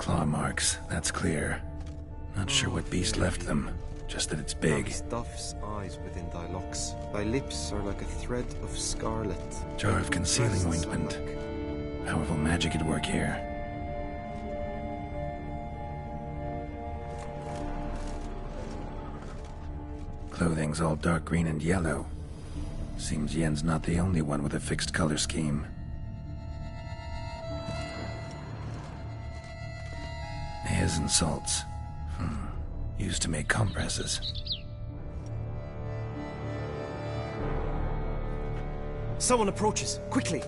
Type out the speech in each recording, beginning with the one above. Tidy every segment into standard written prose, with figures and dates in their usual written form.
Claw marks, that's clear. Not sure what beast left them, just that it's big. Stuff's eyes within thy locks. Thy lips are like a thread of scarlet. Jar of concealing ointment. Powerful magic at work here. Clothing's all dark green and yellow. Seems Yen's not the only one with a fixed color scheme. Hairs and salts. Used to make compresses. Someone approaches. Quickly!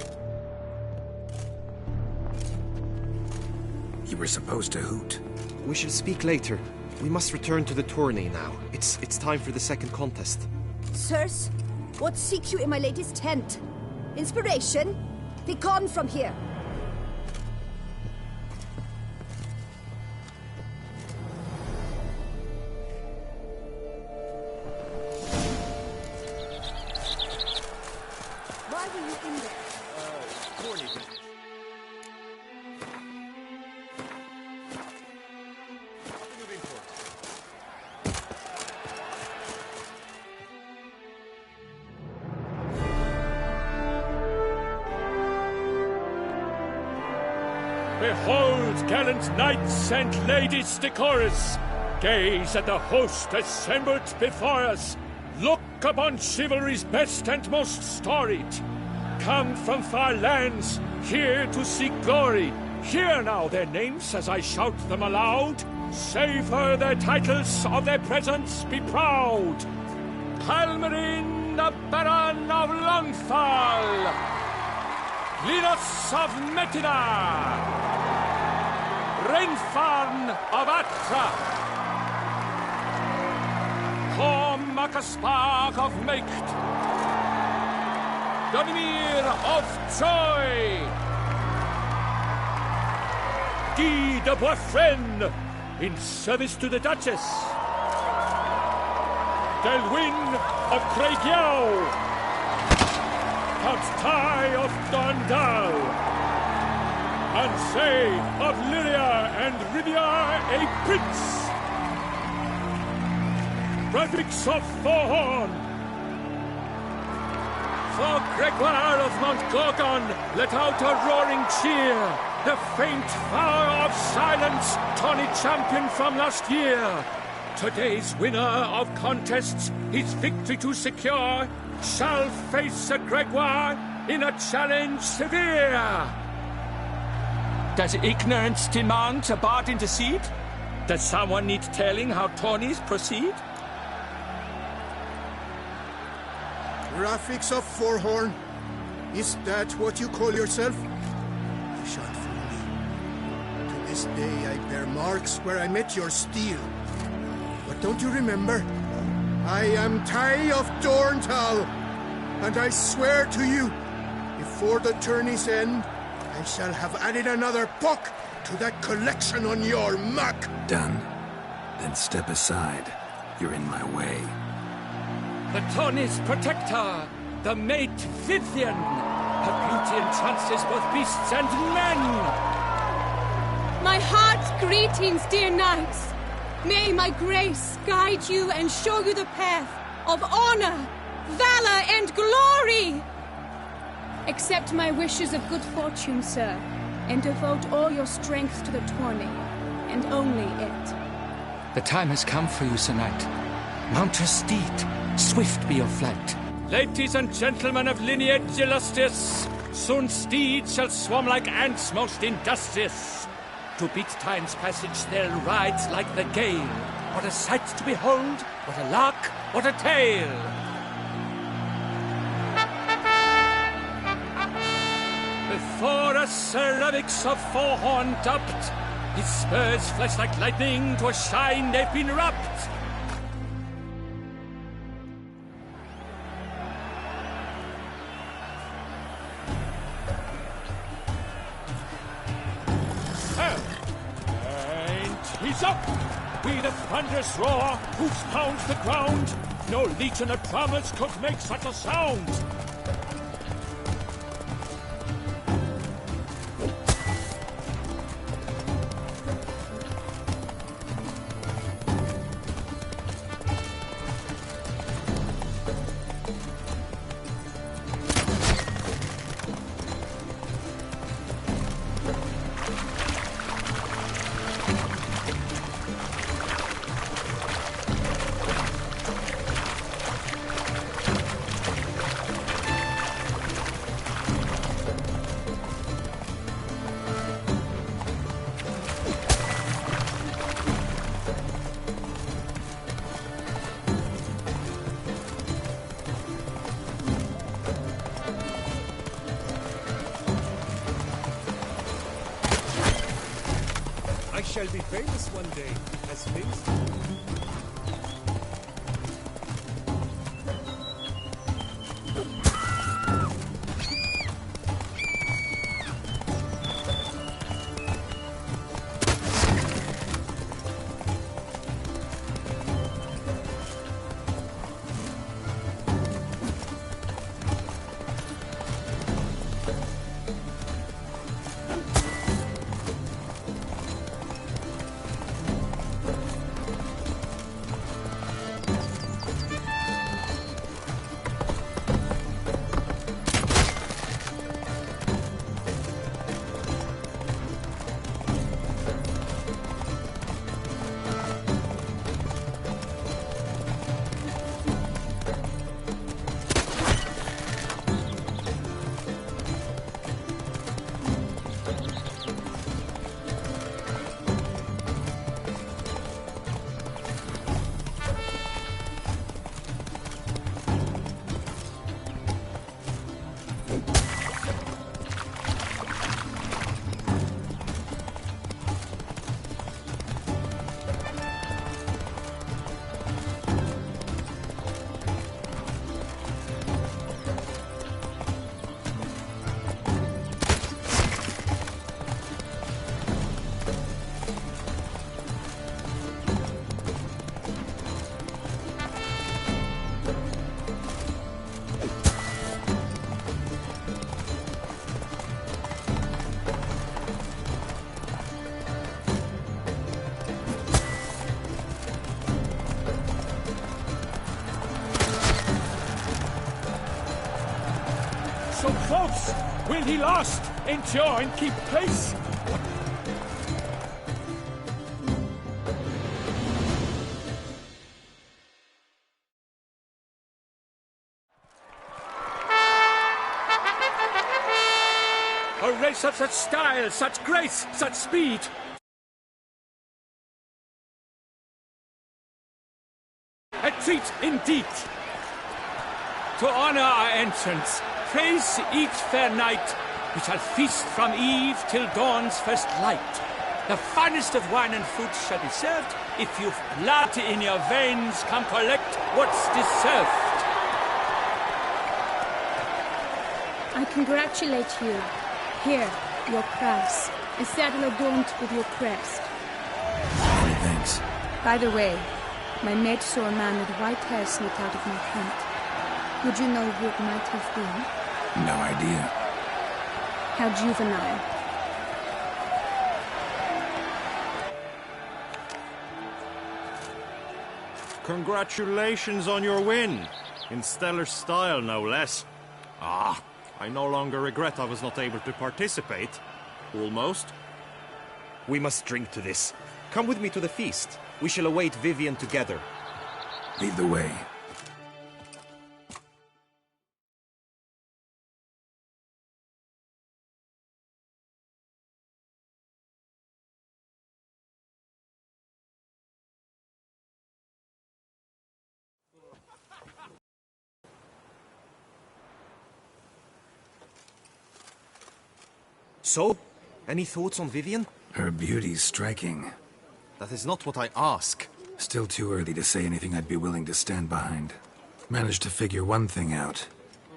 You were supposed to hoot. We shall speak later. We must return to the tourney now. It's time for the second contest. Sirs, what seek you in my lady's tent? Inspiration? Be gone from here! Why were you in there? Tourney. Behold, gallant knights and ladies decorous, gaze at the host assembled before us. Look upon chivalry's best and most storied. Come from far lands, here to seek glory. Hear now their names as I shout them aloud. Savor their titles, of their presence be proud. Palmerin, the Baron of Longfall. Linus of Metina. Renfarn of Atra, Macaspark of Meikt, Donimir of Troy, Guy de Boisfren, in service to the Duchess, Delwyn of Craigiau, Count Tai of Dondal, Ansay of Lyria and Rivia a prince. Prefix of Thorn. For Gregoire of Montgorgon, let out a roaring cheer. The faint flower of silence, tawny champion from last year. Today's winner of contests, his victory to secure, shall face Sir Gregoire in a challenge severe. Does ignorance demand a bard intercede? Does someone need telling how tourneys proceed? Graphics of Forehorn, is that what you call yourself? You shan't fool me. To this day I bear marks where I met your steel. But don't you remember? I am Tai of Dorntal, and I swear to you, before the tourney's end, I shall have added another puck to that collection on your map. Done. Then step aside. You're in my way. The tourney's protector, the mate Vivian. Her beauty entrances both beasts and men. My heart's greetings, dear knights. May my grace guide you and show you the path of honor, valor, and glory. Accept my wishes of good fortune, sir, and devote all your strength to the tourney, and only it. The time has come for you, Sir Knight. Mount your steed. Swift be your flight. Ladies and gentlemen of lineage illustrious, soon steeds shall swarm like ants most industrious. To beat time's passage they'll ride like the gale. What a sight to behold, what a lark, what a tale! Before us Sir Ravix of Forehorn dubbed, his spurs flash like lightning, to a shine they've been wrapped. He's up! Be the thunderous roar, whose pounds the ground. No legion of promise could make such a sound. I shall be famous one day, as things so close! Will he last, endure, and keep pace? A race of such style, such grace, such speed! A treat indeed! To honor our entrance, praise each fair night, we shall feast from eve till dawn's first light. The finest of wine and fruit shall be served. If you've blood in your veins, come collect what's deserved. I congratulate you. Here, your prize. A saddle adorned with your crest. Many thanks. By the way, my maid saw a man with white hair slip out of my tent. Would you know who it might have been? No idea. How juvenile. Congratulations on your win. In stellar style, no less. Ah, I no longer regret I was not able to participate. Almost. We must drink to this. Come with me to the feast. We shall await Vivian together. Lead the way. So, any thoughts on Vivian? Her beauty's striking. That is not what I ask. Still too early to say anything I'd be willing to stand behind. Managed to figure one thing out.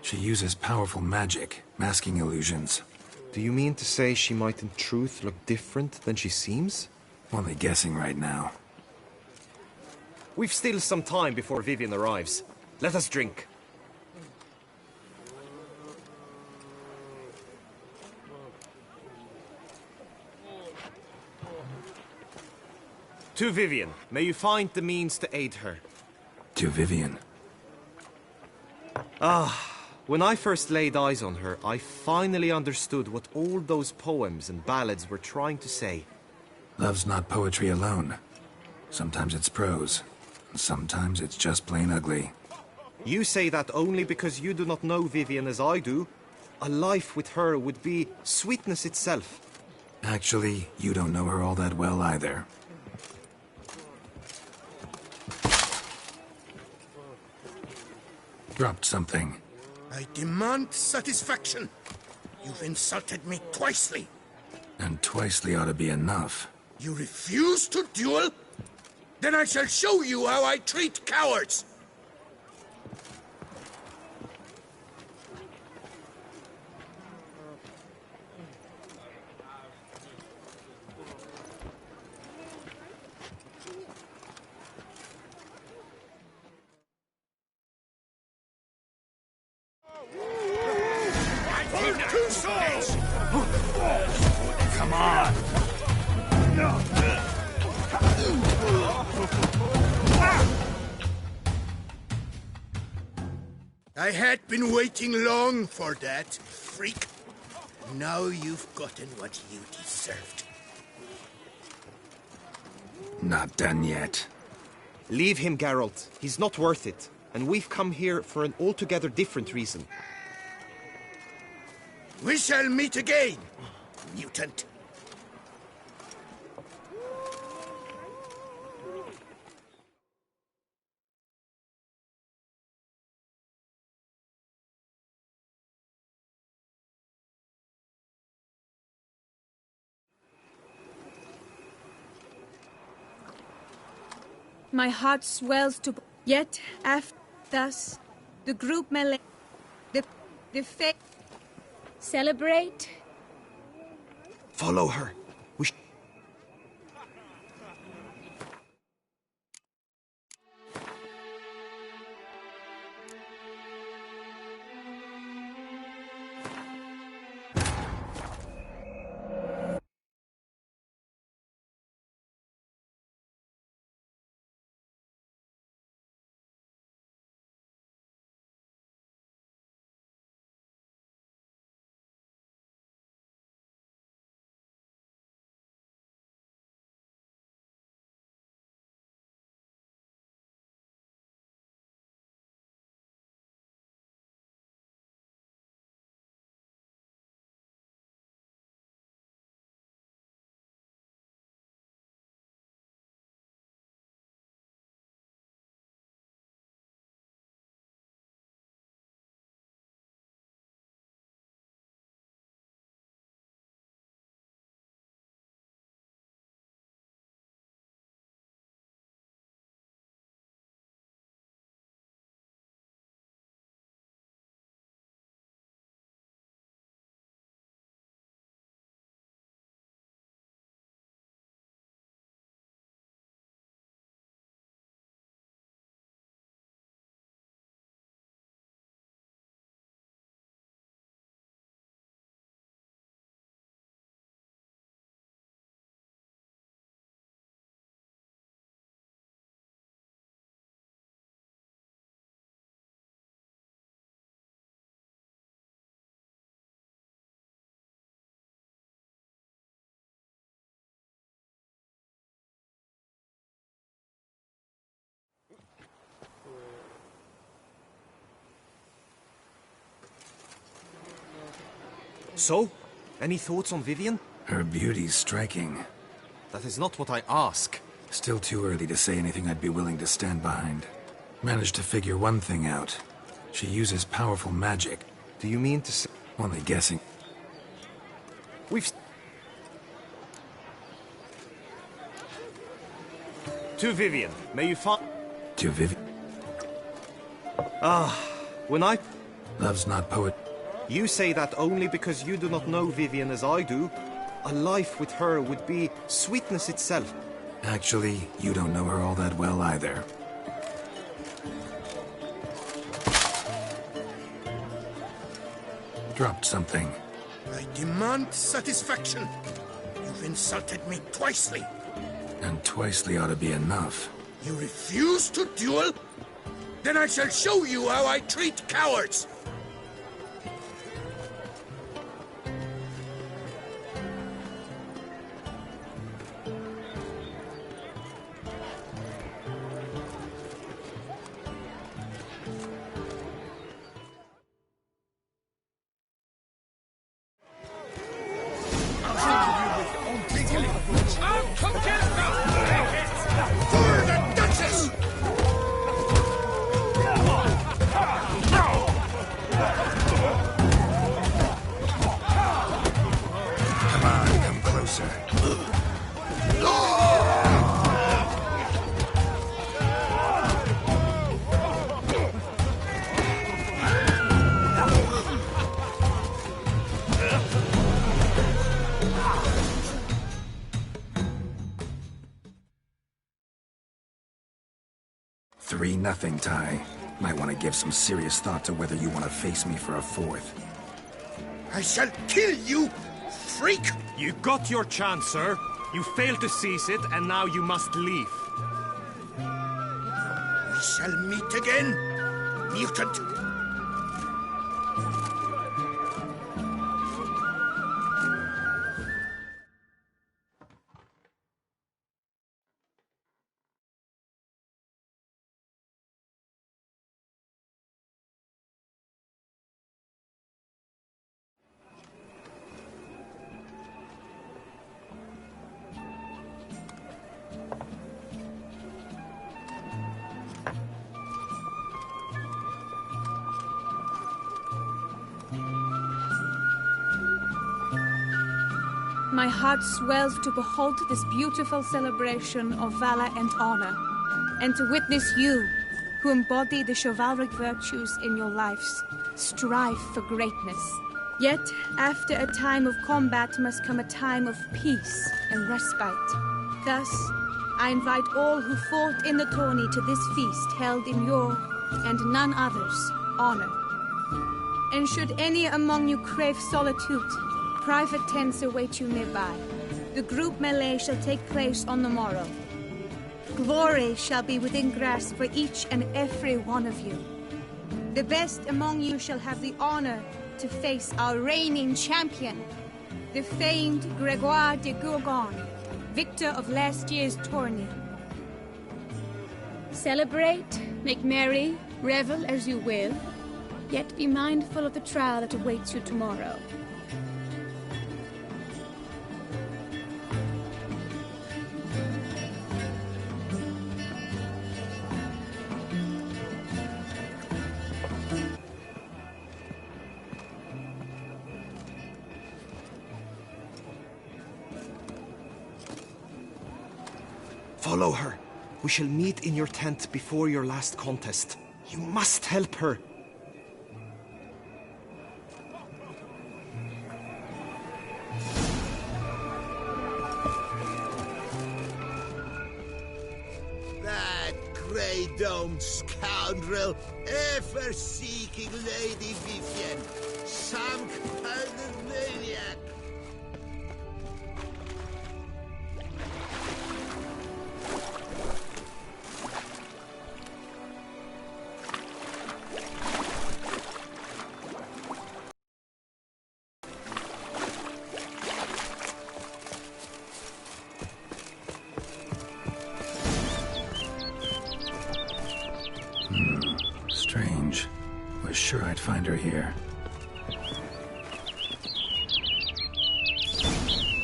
She uses powerful magic, masking illusions. Do you mean to say she might in truth look different than she seems? Only guessing right now. We've still some time before Vivian arrives. Let us drink. To Vivian, may you find the means to aid her. To Vivian. When I first laid eyes on her, I finally understood what all those poems and ballads were trying to say. Love's not poetry alone. Sometimes it's prose, and sometimes it's just plain ugly. You say that only because you do not know Vivian as I do. A life with her would be sweetness itself. Actually, you don't know her all that well either. Dropped something. I demand satisfaction. You've insulted me twicely. And twicely ought to be enough. You refuse to duel? Then I shall show you how I treat cowards! Two souls! Come on! I had been waiting long for that, freak. Now you've gotten what you deserved. Not done yet. Leave him, Geralt. He's not worth it. And we've come here for an altogether different reason. We shall meet again, mutant. My heart swells to... Yet, after thus, the group melee... The fate... Celebrate? Follow her. So, any thoughts on Vivian? Her beauty's striking. That is not what I ask. Still too early to say anything I'd be willing to stand behind. Managed to figure one thing out. She uses powerful magic. Do you mean to say... Only guessing. We've... To Vivian, may you find... To Vivian? When I... Love's not poet. You say that only because you do not know Vivian as I do. A life with her would be sweetness itself. Actually, you don't know her all that well either. Dropped something. I demand satisfaction. You've insulted me twicely. And twicely ought to be enough. You refuse to duel? Then I shall show you how I treat cowards! For the Duchess! Come on, come closer. 3-0, Ty. Might want to give some serious thought to whether you want to face me for a 4th. I shall kill you, freak! You got your chance, sir. You failed to seize it, and now you must leave. We shall meet again, mutant! My heart swells to behold this beautiful celebration of valor and honor, and to witness you, who embody the chivalric virtues in your lives, strive for greatness. Yet, after a time of combat must come a time of peace and respite. Thus, I invite all who fought in the tourney to this feast held in your, and none other's, honor. And should any among you crave solitude, private tents await you nearby. The group melee shall take place on the morrow. Glory shall be within grasp for each and every one of you. The best among you shall have the honor to face our reigning champion, the famed Gregoire de Gourgon, victor of last year's tourney. Celebrate, make merry, revel as you will, yet be mindful of the trial that awaits you tomorrow. Follow her. We shall meet in your tent before your last contest. You must help her. That grey-domed scoundrel, ever seeking Lady Vivienne. Some kind of maniac. Strange. Was sure I'd find her here.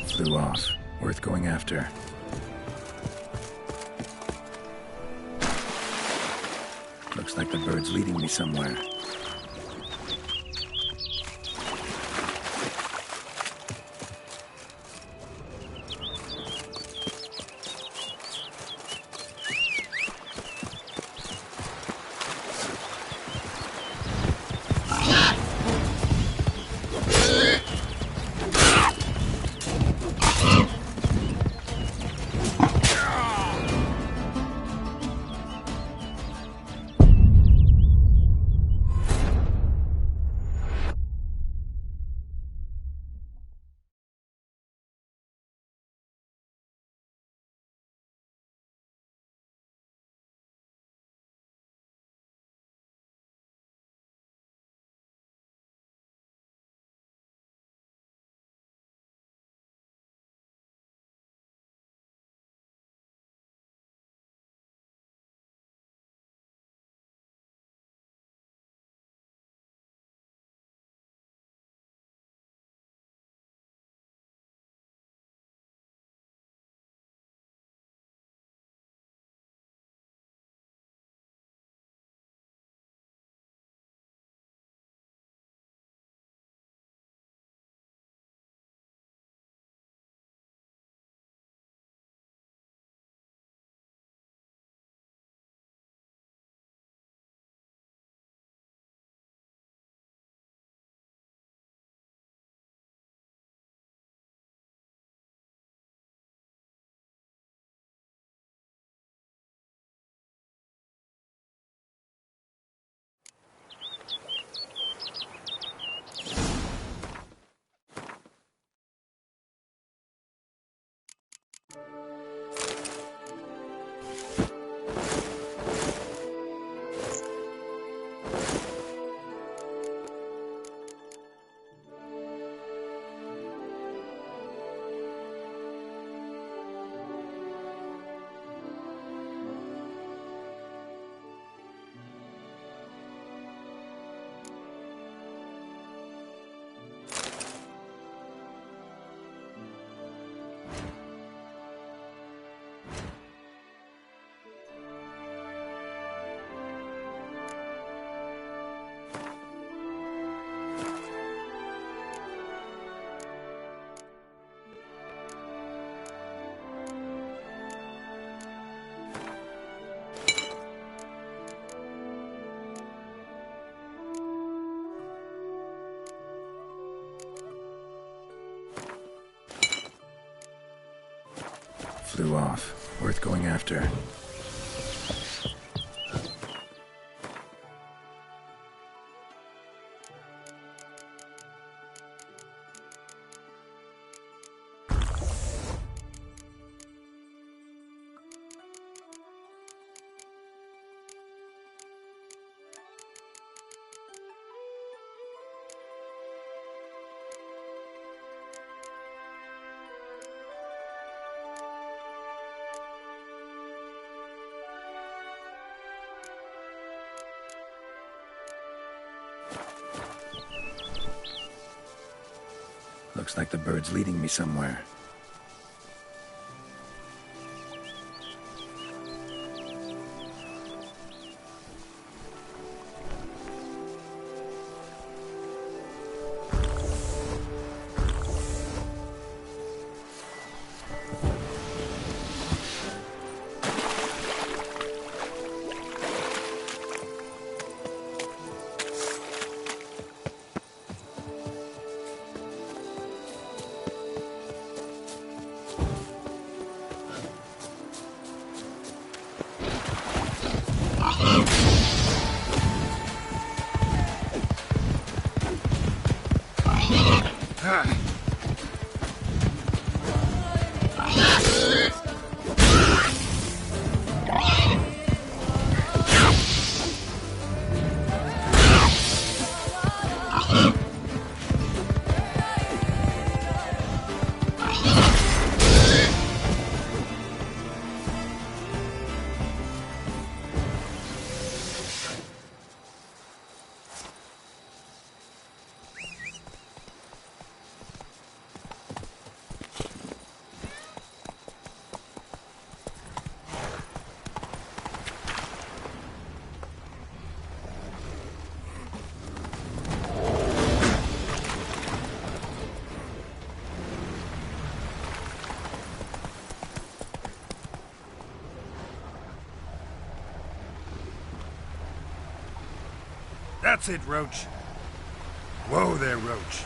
Flew off. Worth going after. Looks like the bird's leading me somewhere. Flew off. Worth going after. Looks like the bird's leading me somewhere. That's it, Roach. Whoa there, Roach.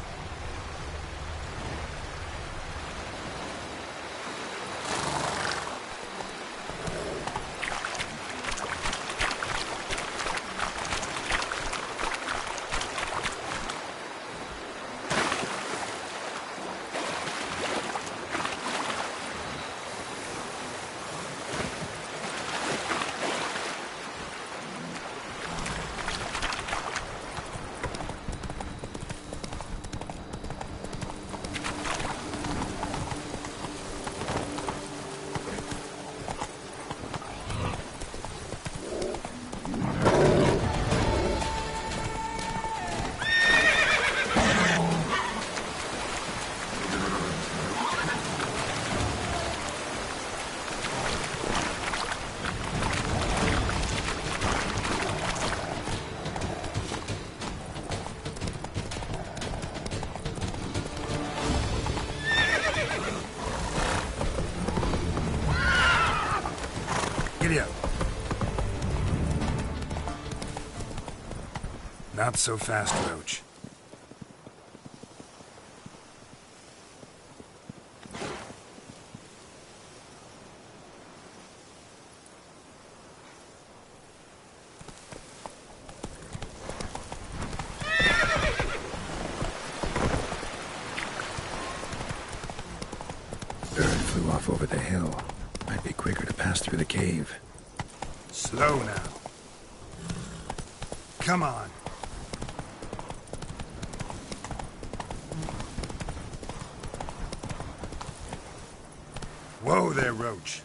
Giddy up. Not so fast, Roach. flew off over the hill. Might be quicker to pass through the cave. Slow now. Come on. Whoa there, Roach.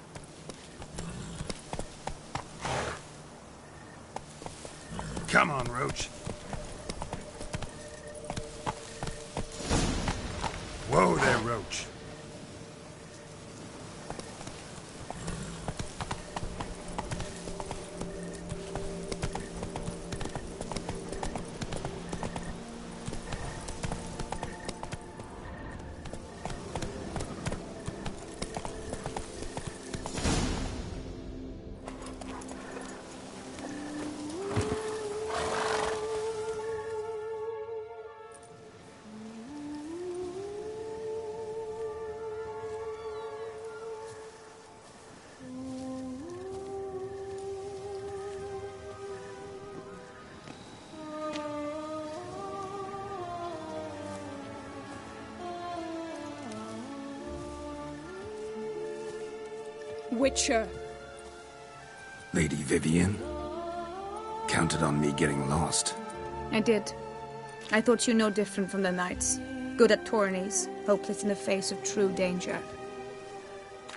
Come on, Roach. Whoa there, Roach. Witcher. Lady Vivian? Counted on me getting lost. I did. I thought you no different from the knights. Good at tourneys, hopeless in the face of true danger.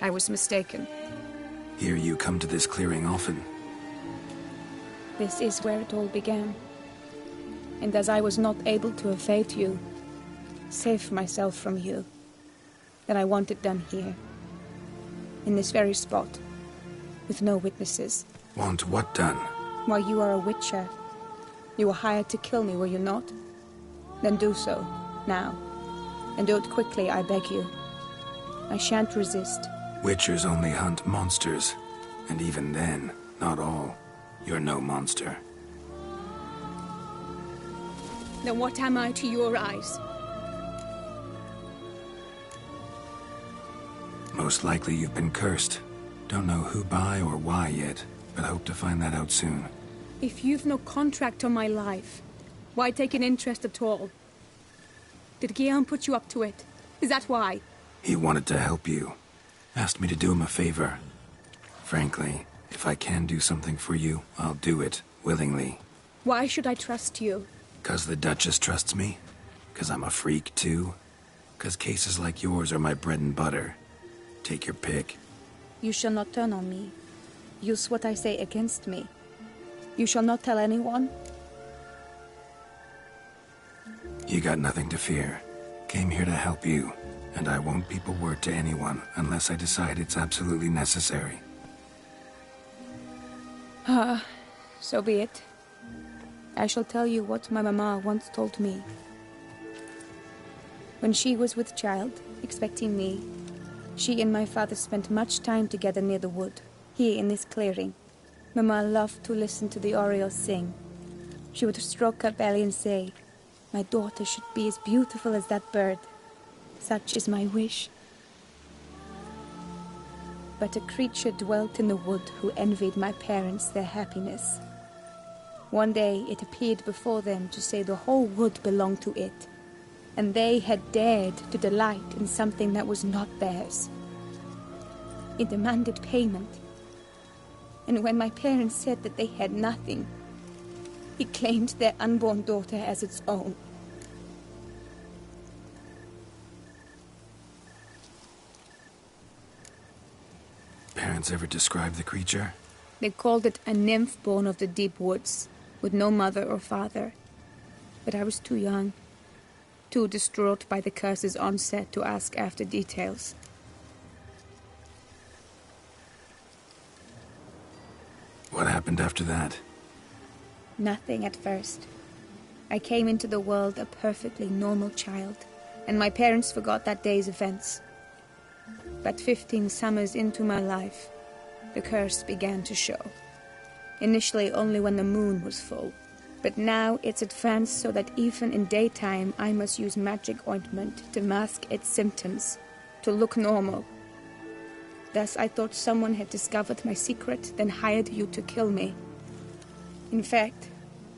I was mistaken. Hear you come to this clearing often. This is where it all began. And as I was not able to evade you, save myself from you, then I want it done here. In this very spot, with no witnesses. Want what done? Why, you are a witcher. You were hired to kill me, were you not? Then do so, now. And do it quickly, I beg you. I shan't resist. Witchers only hunt monsters. And even then, not all. You're no monster. Then what am I to your eyes? Most likely you've been cursed. Don't know who by or why yet, but hope to find that out soon. If you've no contract on my life, why take an interest at all? Did Guillaume put you up to it? Is that why? He wanted to help you. Asked me to do him a favor. Frankly, if I can do something for you, I'll do it, willingly. Why should I trust you? 'Cause the Duchess trusts me? 'Cause I'm a freak, too? 'Cause cases like yours are my bread and butter? Take your pick. You shall not turn on me. Use what I say against me. You shall not tell anyone? You got nothing to fear. Came here to help you, and I won't peep a word to anyone unless I decide it's absolutely necessary. So be it. I shall tell you what my mama once told me. When she was with child, expecting me, she and my father spent much time together near the wood, here in this clearing. Mama loved to listen to the orioles sing. She would stroke her belly and say, "My daughter should be as beautiful as that bird. Such is my wish." But a creature dwelt in the wood who envied my parents their happiness. One day it appeared before them to say the whole wood belonged to it, and they had dared to delight in something that was not theirs. It demanded payment. And when my parents said that they had nothing, it claimed their unborn daughter as its own. Parents ever describe the creature? They called it a nymph born of the deep woods, with no mother or father. But I was too young, too distraught by the curse's onset to ask after details. What happened after that? Nothing at first. I came into the world a perfectly normal child, and my parents forgot that day's events. But 15 summers into my life, the curse began to show. Initially only when the moon was full, but now it's advanced so that even in daytime I must use magic ointment to mask its symptoms, to look normal. Thus I thought someone had discovered my secret, then hired you to kill me. In fact,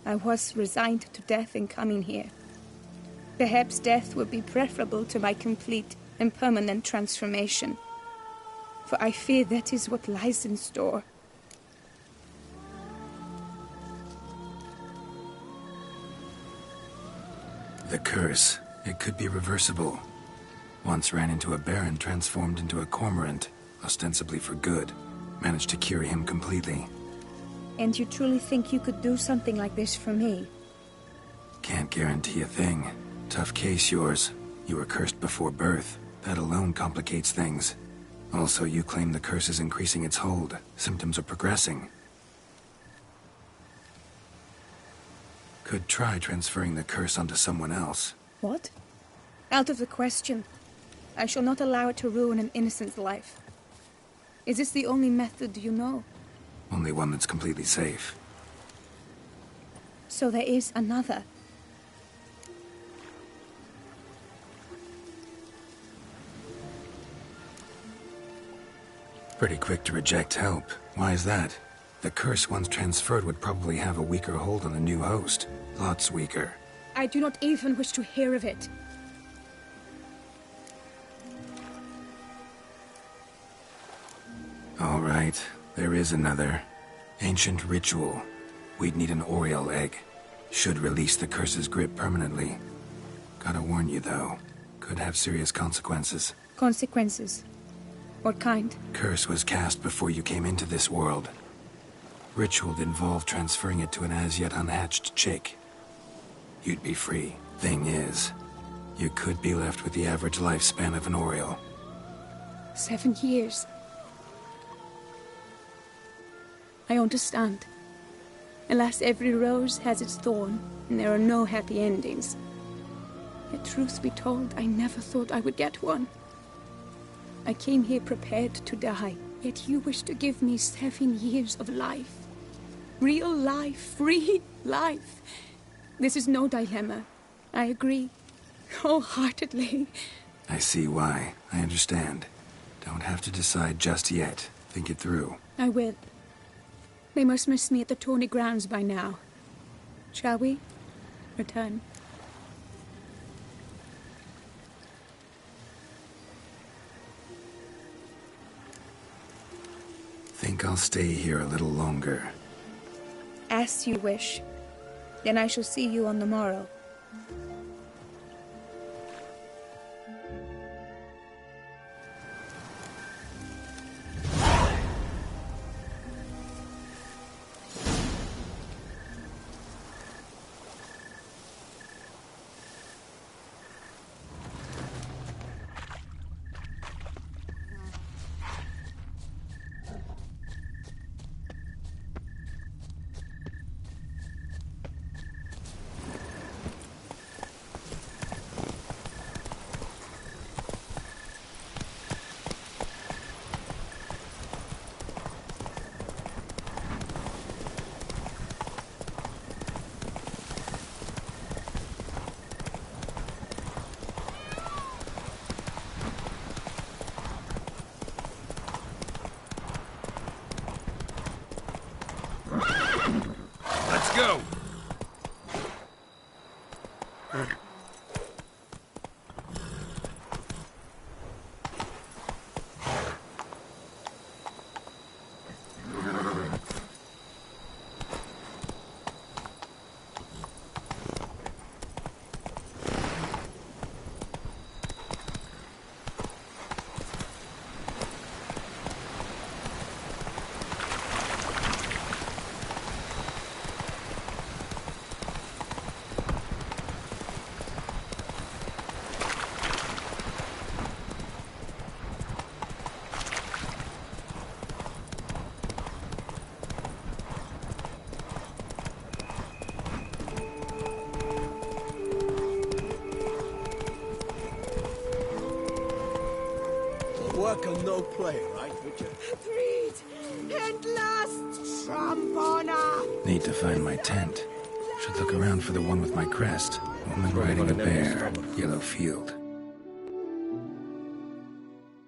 I was resigned to death in coming here. Perhaps death would be preferable to my complete and permanent transformation. for I fear that is what lies in store. The curse. It could be reversible. Once ran into a baron transformed into a cormorant, ostensibly for good. Managed to cure him completely. And you truly think you could do something like this for me? Can't guarantee a thing. Tough case, yours. You were cursed before birth. That alone complicates things. Also, you claim the curse is increasing its hold. Symptoms are progressing. Could try transferring the curse onto someone else. What? Out of the question. I shall not allow it to ruin an innocent's life. Is this the only method you know? Only one that's completely safe. So there is another. Pretty quick to reject help. Why is that? The curse once transferred would probably have a weaker hold on the new host. Lots weaker. I do not even wish to hear of it. All right, there is another. Ancient ritual. We'd need an Oriole egg. Should release the curse's grip permanently. Gotta warn you, though. Could have serious consequences. Consequences? What kind? Curse was cast before you came into this world. Ritual involved transferring it to an as-yet unhatched chick. You'd be free. Thing is, you could be left with the average lifespan of an Oriole. 7 years. I understand. Alas, every rose has its thorn, and there are no happy endings. Yet, truth be told, I never thought I would get one. I came here prepared to die, yet you wish to give me 7 years of life. Real life, free life. This is no dilemma. I agree, wholeheartedly. I see why. I understand. Don't have to decide just yet. Think it through. I will. They must miss me at the tourney grounds by now. Shall we? Return. Think I'll stay here a little longer. As you wish. Then I shall see you on the morrow. Let's go! Work and no play, right, Richard? Freed! At last! Trampona! Need to find my tent. Should look around for the one with my crest. Woman riding a bear. Yellow field.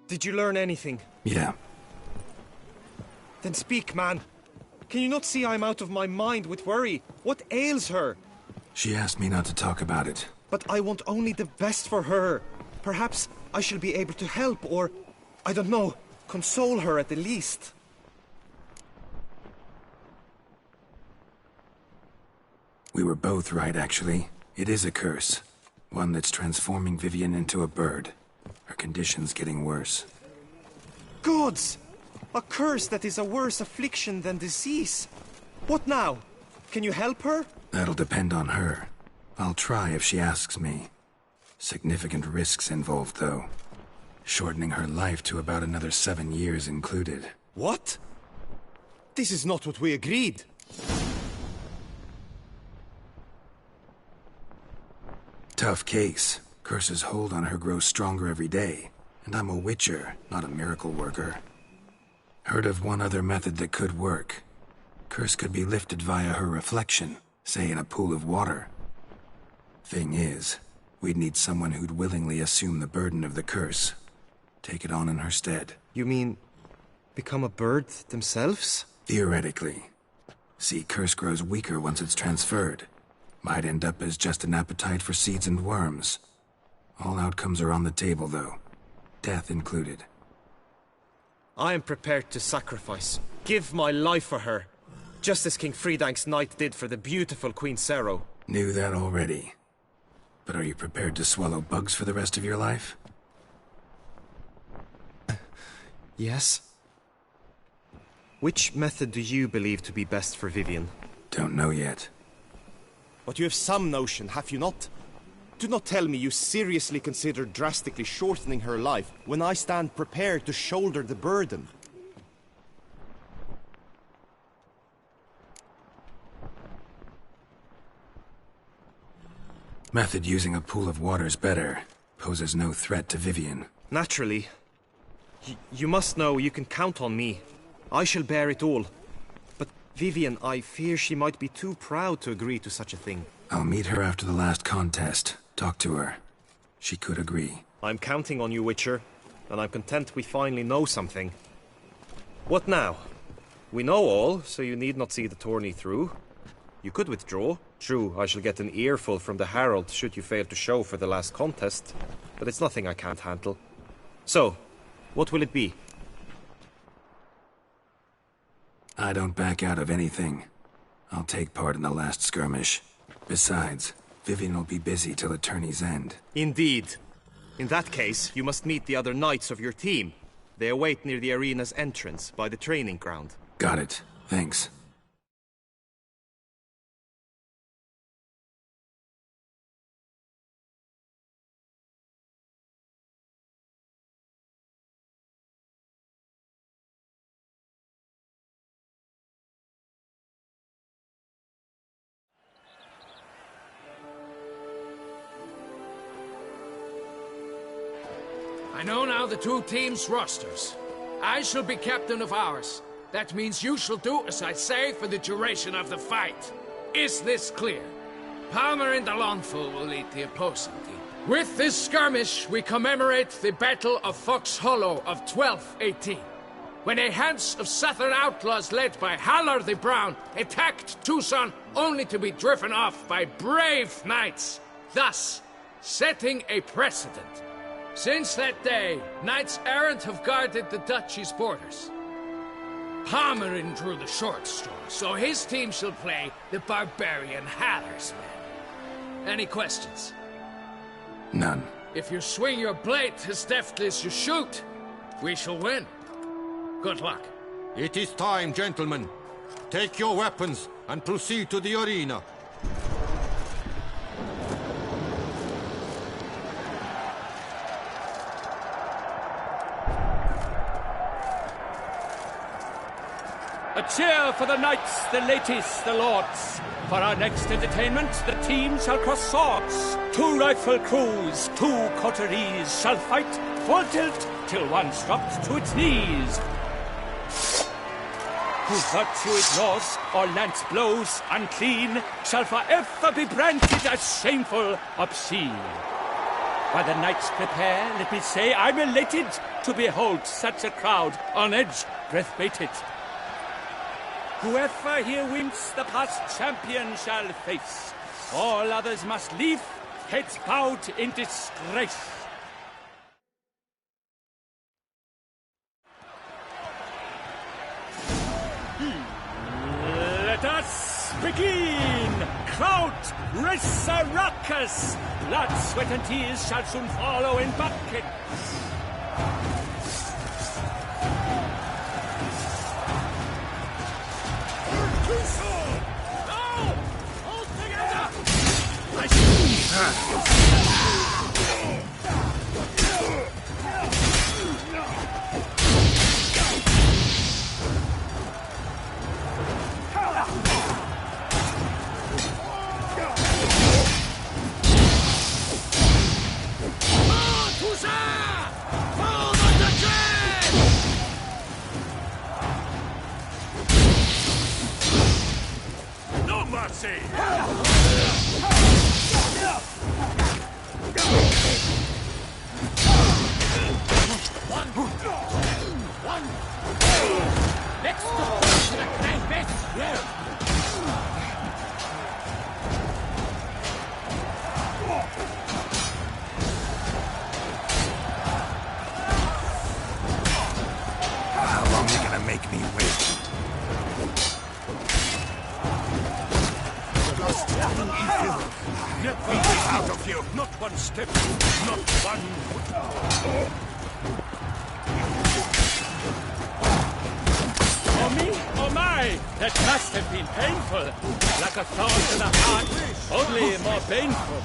Did you learn anything? Yeah. Then speak, man. Can you not see I'm out of my mind with worry? What ails her? She asked me not to talk about it. But I want only the best for her. Perhaps I shall be able to help, or... I don't know. Console her at the least. We were both right, actually. It is a curse. One that's transforming Vivian into a bird. Her condition's getting worse. Gods! A curse that is a worse affliction than disease. What now? Can you help her? That'll depend on her. I'll try if she asks me. Significant risks involved, though. Shortening her life to about another 7 years included. What? This is not what we agreed. Tough case. Curse's hold on her grows stronger every day. And I'm a witcher, not a miracle worker. Heard of one other method that could work. Curse could be lifted via her reflection, say in a pool of water. Thing is, we'd need someone who'd willingly assume the burden of the curse. Take it on in her stead. You mean, become a bird themselves? Theoretically. See, curse grows weaker once it's transferred. Might end up as just an appetite for seeds and worms. All outcomes are on the table, though. Death included. I am prepared to sacrifice. Give my life for her. Just as King Fridank's knight did for the beautiful Queen Sero. Knew that already. But are you prepared to swallow bugs for the rest of your life? Yes. Which method do you believe to be best for Vivian? Don't know yet. But you have some notion, have you not? Do not tell me you seriously consider drastically shortening her life when I stand prepared to shoulder the burden. Method using a pool of water's better. Poses no threat to Vivian. Naturally. You must know you can count on me. I shall bear it all. But Vivian, I fear she might be too proud to agree to such a thing. I'll meet her after the last contest. Talk to her. She could agree. I'm counting on you, Witcher. And I'm content we finally know something. What now? We know all, so you need not see the tourney through. You could withdraw. True, I shall get an earful from the Herald should you fail to show for the last contest. But it's nothing I can't handle. So, what will it be? I don't back out of anything. I'll take part in the last skirmish. Besides, Vivian will be busy till the tourney's end. Indeed. In that case, you must meet the other knights of your team. They await near the arena's entrance, by the training ground. Got it. Thanks. I know now the two teams' rosters. I shall be captain of ours. That means you shall do as I say for the duration of the fight. Is this clear? Palmer and Alonful will lead the opposing team. With this skirmish, we commemorate the Battle of Fox Hollow of 1218, when a Hans of Southern outlaws led by Halar the Brown attacked Tucson only to be driven off by brave knights, thus setting a precedent. Since that day, knights errant have guarded the duchy's borders. Palmerin drew the short straw, so his team shall play the barbarian Halar's men. Any questions? None. If you swing your blade as deftly as you shoot, we shall win. Good luck. It is time, gentlemen. Take your weapons and proceed to the arena. A cheer for the knights, the ladies, the lords. For our next entertainment, the teams shall cross swords. 2 rifle crews, 2 coteries shall fight full tilt till one's dropped to its knees. Who virtue ignores or lance blows unclean shall forever be branded as shameful, obscene. While the knights prepare, let me say I'm elated to behold such a crowd on edge, breath-baited. Whoever here wins, the past champion shall face. All others must leave, heads bowed in disgrace. begin! Kraut, Resurrecus! Blood, sweat, and tears shall soon follow in buckets. No! Hold no mercy! Next to the grand best! Yeah. How long are you gonna make me wait? Get me out of here! Not one step, not one foot. Oh me, oh my! That must have been painful. Like a thorn in the heart, only more painful.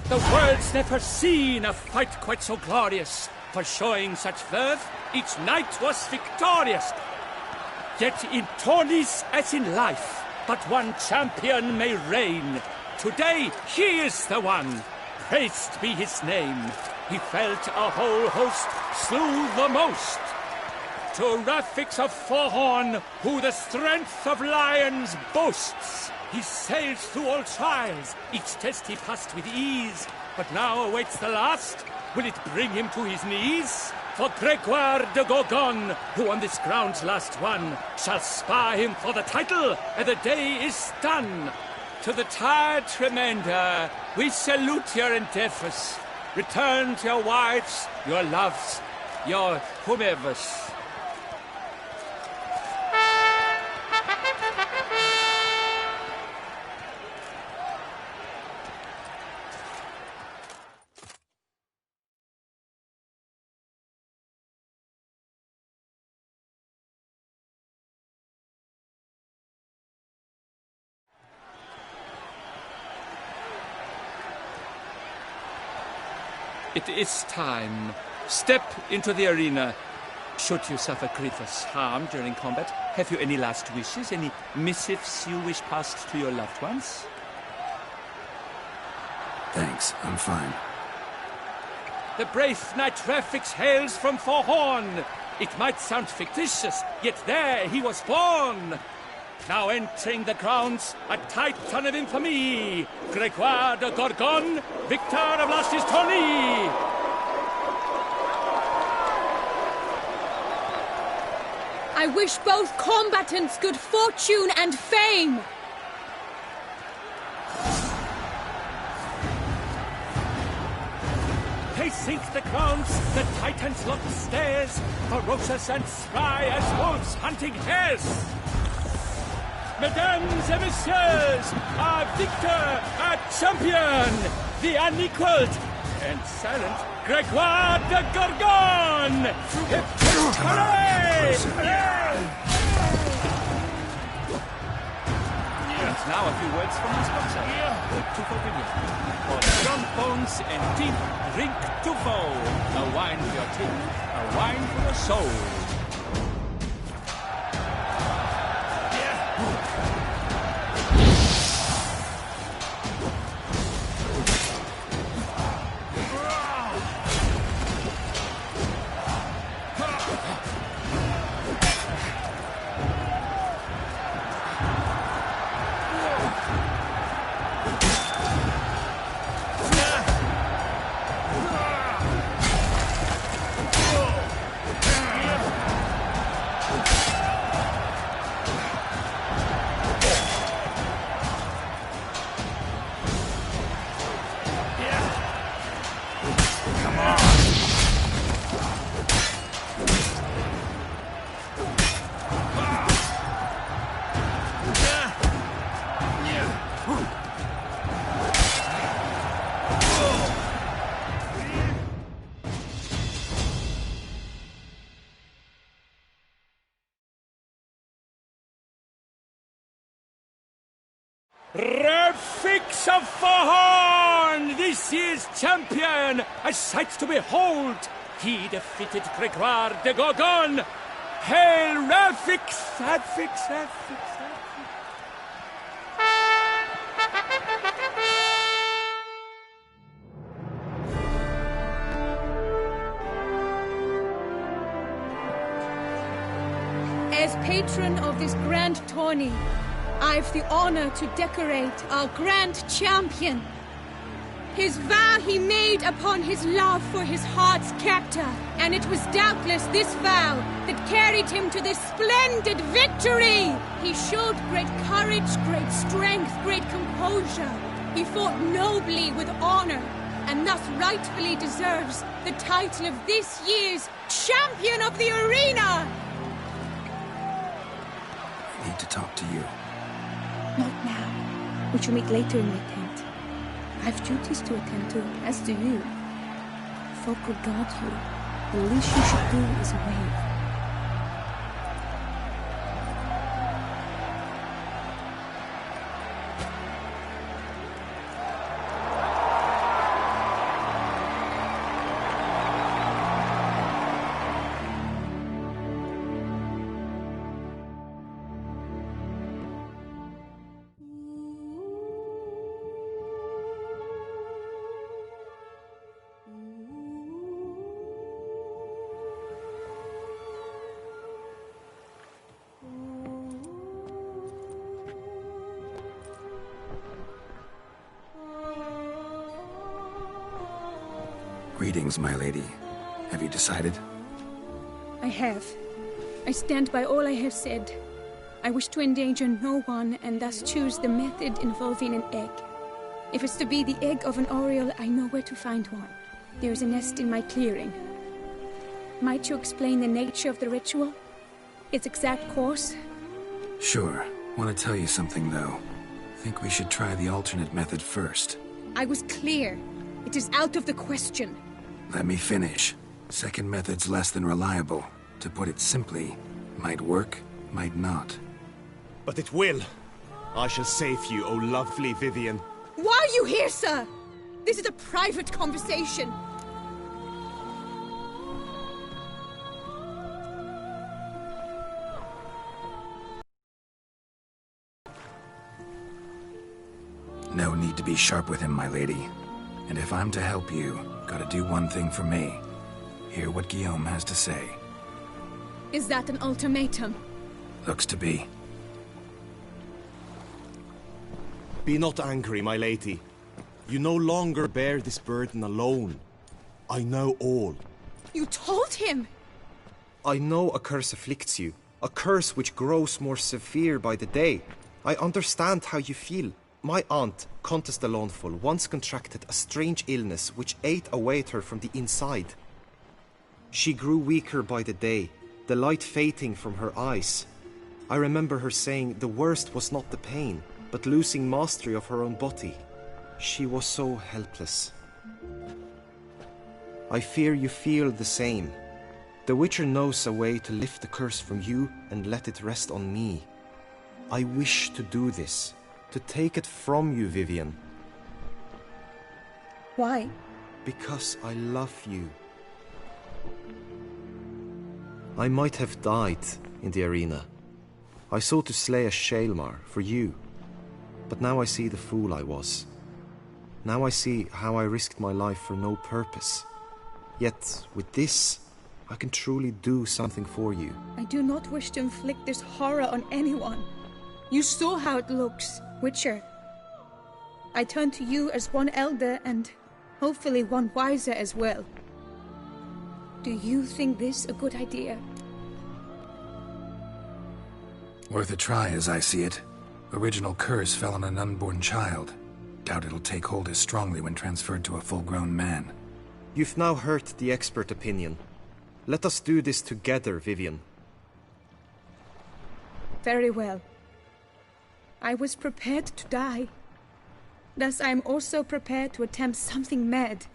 The world's never seen a fight quite so glorious. For showing such verve, each knight was victorious. Yet in tourneys as in life, but one champion may reign. Today he is the one. Praised be his name. He felt a whole host, slew the most. To Rafix of Forhorn, who the strength of lions boasts. He sailed through all trials, each test he passed with ease. But now awaits the last. Will it bring him to his knees? For Gregoire de Gorgon, who on this ground's last won, shall spar him for the title, and the day is done. To the tired Tremender, we salute your endeavors. Return to your wives, your loves, your whomevers. It is time. Step into the arena. Should you suffer grievous harm during combat, have you any last wishes, any missives you wish passed to your loved ones? Thanks, I'm fine. The brave knight Rafix hails from Forhorn. It might sound fictitious, yet there he was born. Now entering the grounds, a titan of infamy, Gregoire de Gorgon, victor of last his tourney. I wish both combatants good fortune and fame. They sink the grounds, the titans lock stairs, ferocious and spry as wolves hunting hares. Mesdames et messieurs, our victor, our champion, the unequaled and silent Gregoire de Gorgon! Hooray! And now a few words from our sponsor, to Forbidden. For strong bones and teeth, drink Tufo, a wine for your teeth, a wine for your soul. Refix of Fahorn, this year's champion, a sight to behold. He defeated Gregoire de Gorgon. Hail Refix, Refix, Refix. As patron of this grand tourney, I've the honor to decorate our grand champion. His vow he made upon his love for his heart's captor, and it was doubtless this vow that carried him to this splendid victory. He showed great courage, great strength, great composure. He fought nobly with honor, and thus rightfully deserves the title of this year's Champion of the Arena. I need to talk to you. Not now. We shall meet later in my tent. I have duties to attend to, as do you. Folk regard you. The least you should do is wave. Greetings, my lady. Have you decided? I have. I stand by all I have said. I wish to endanger no one, and thus choose the method involving an egg. If it's to be the egg of an oriole, I know where to find one. There is a nest in my clearing. Might you explain the nature of the ritual? Its exact course? Sure. Want to tell you something, though. Think we should try the alternate method first. I was clear. It is out of the question. Let me finish. Second method's less than reliable. To put it simply, might work, might not. But it will. I shall save you, O lovely Vivian. Why are you here, sir? This is a private conversation. No need to be sharp with him, my lady. And if I'm to help you, gotta do one thing for me. Hear what Guillaume has to say. Is that an ultimatum? Looks to be. Be not angry, my lady. You no longer bear this burden alone. I know all. You told him? I know a curse afflicts you. A curse which grows more severe by the day. I understand how you feel. My aunt, Countess de Launful, once contracted a strange illness which ate away at her from the inside. She grew weaker by the day, the light fading from her eyes. I remember her saying the worst was not the pain, but losing mastery of her own body. She was so helpless. I fear you feel the same. The Witcher knows a way to lift the curse from you and let it rest on me. I wish to do this. To take it from you, Vivian. Why? Because I love you. I might have died in the arena. I sought to slay a Shaelmar for you. But now I see the fool I was. Now I see how I risked my life for no purpose. Yet, with this, I can truly do something for you. I do not wish to inflict this horror on anyone. You saw how it looks, Witcher. I turn to you as one elder and hopefully one wiser as well. Do you think this a good idea? Worth a try, as I see it. Original curse fell on an unborn child. Doubt it'll take hold as strongly when transferred to a full-grown man. You've now heard the expert opinion. Let us do this together, Vivian. Very well. I was prepared to die. Thus I am also prepared to attempt something mad.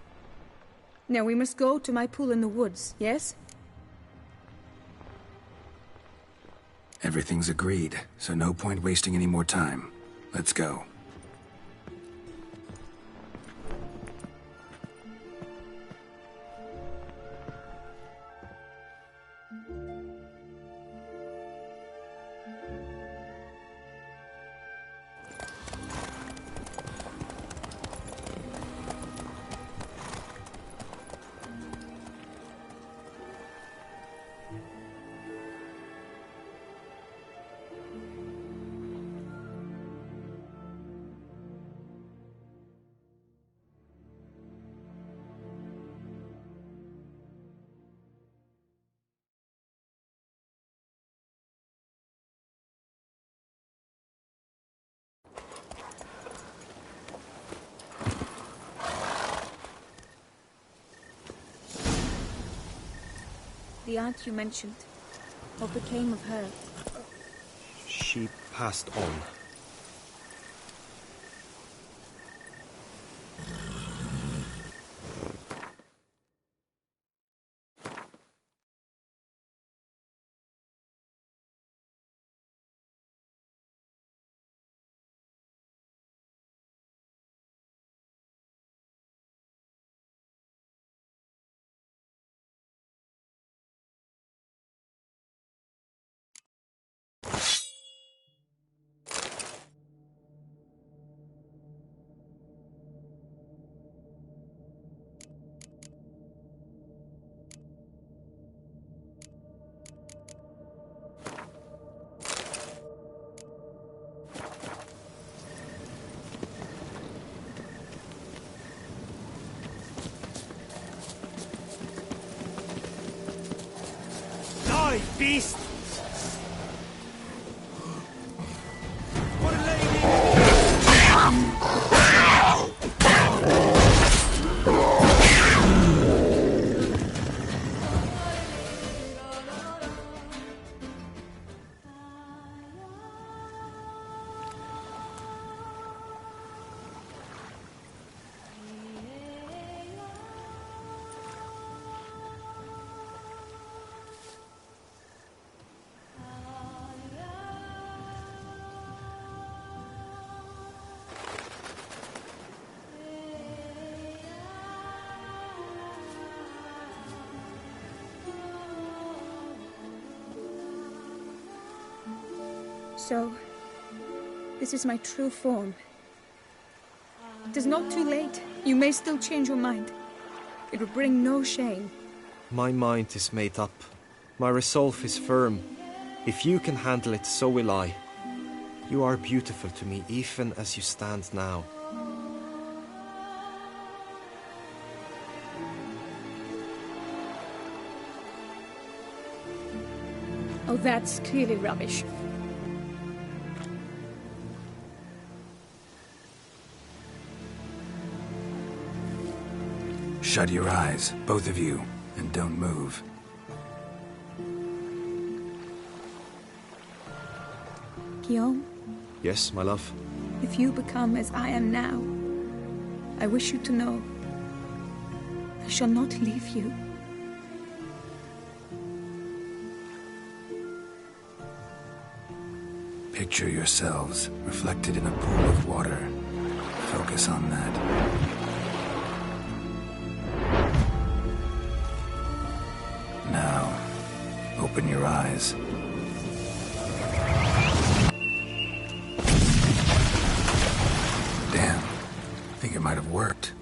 Now we must go to my pool in the woods, yes? Everything's agreed, so no point wasting any more time. Let's go. The aunt you mentioned. What became of her? She passed on. Die, beast! What a lady! So, this is my true form. It is not too late. You may still change your mind. It will bring no shame. My mind is made up. My resolve is firm. If you can handle it, so will I. You are beautiful to me, even as you stand now. Oh, that's clearly rubbish. Shut your eyes, both of you, and don't move. Guillaume, Yes, my love? if you become as I am now, I wish you to know I shall not leave you. Picture yourselves reflected in a pool of water. Focus on that. Now, open your eyes. Damn, I think it might have worked.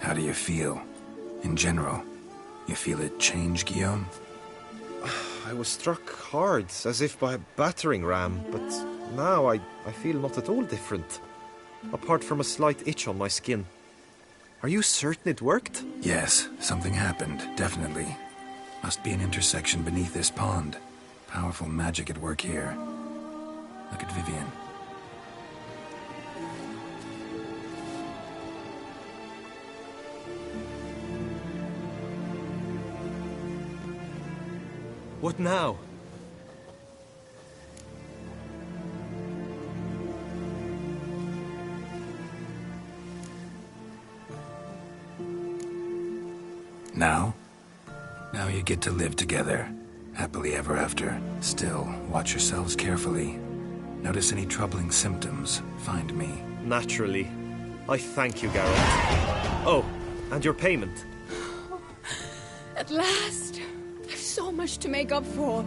How do you feel? In general, you feel it change, Guillaume? I was struck hard, as if by a battering ram, but now I feel not at all different. Apart from a slight itch on my skin. Are you certain it worked? Yes, something happened, definitely. Must be an intersection beneath this pond. Powerful magic at work here. Look at Vivian. What now? Now? Now you get to live together. Happily ever after. Still, watch yourselves carefully. Notice any troubling symptoms, find me. Naturally. I thank you, Geralt. Oh, and your payment. At last! I've so much to make up for.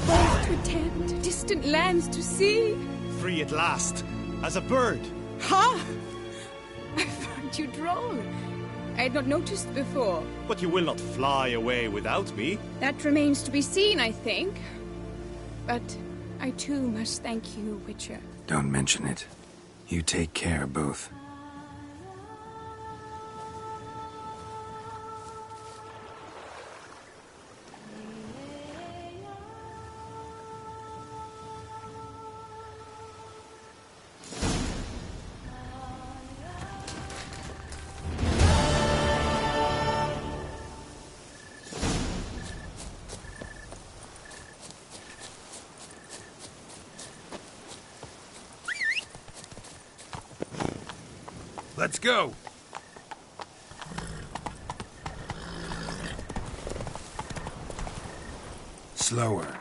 Both to attend, distant lands to see. Free at last, as a bird. Ha! I find you droll. I had not noticed before. But you will not fly away without me. That remains to be seen, I think. But I too must thank you, Witcher. Don't mention it. You take care, both. Let's go! Slower.